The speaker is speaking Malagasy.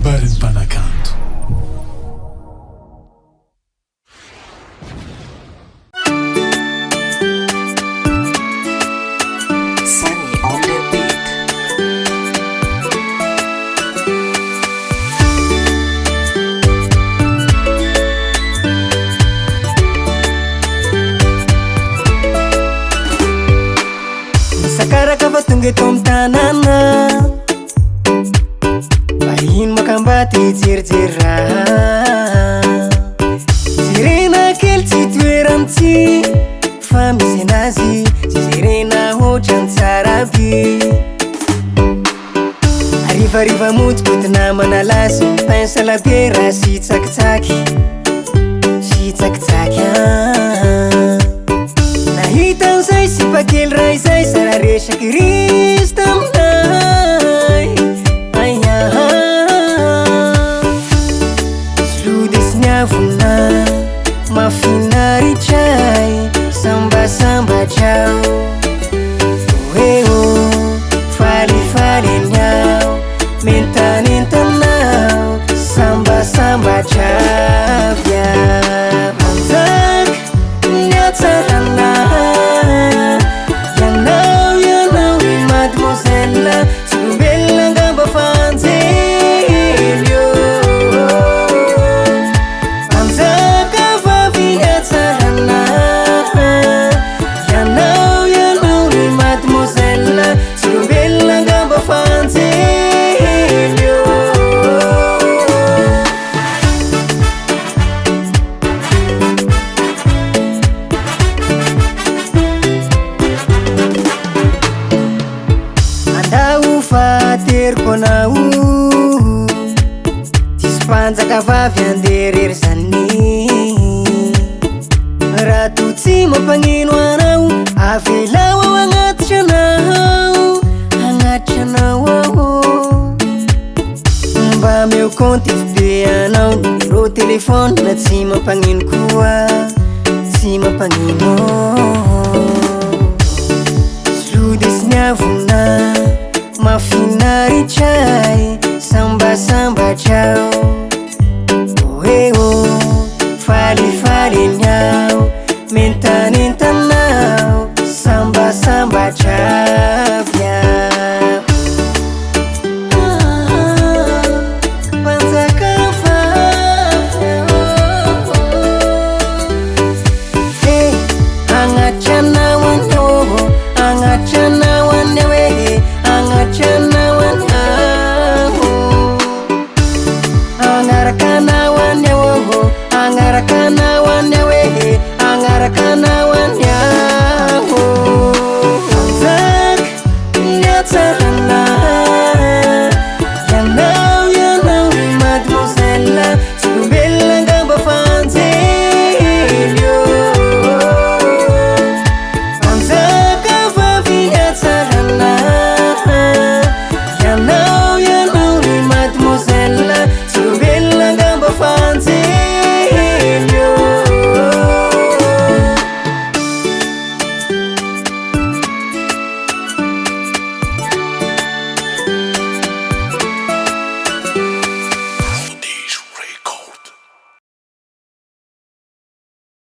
Kabaron'ny Mpanakanto. Sakaraka fa tonga eto amin'ny tanàna, mahino makambady jerijery raha. Jerena kely tsy toerany tsy fa misy anazy, tsy jerena ohatrany tsara be. Arivariva mojogodina manalazy, mipainsa labiera sy tsakitsaky, sy tsakitsaky Nahita'zay sy pakely raha izay sara resaky risy taminay. Aia Zlody sy niavona mafinaritray, sambasambatrao oeo falifaly niao, mentanentanao sambasambatrabia. Mpanjaka niatsarana, Yann i mademoiselle, tsy olombelona angamba fanjely io. Mpanjaka vavy niatsarana, Yann i mademoiselle, tsy olombelona angamba fanjely io. Andao fateriko anao, tsisy mpanjaka vavy anderery zany. Raha to tsy mampagnino anao, avelao ao agnatitra anao, agnatitra anao ao. Mba meo compte FB anao, numéro telefôny na tsy mampagnino koa, tsy mampagnino. Zlody sy niavona mafinaritray, sambasambatrao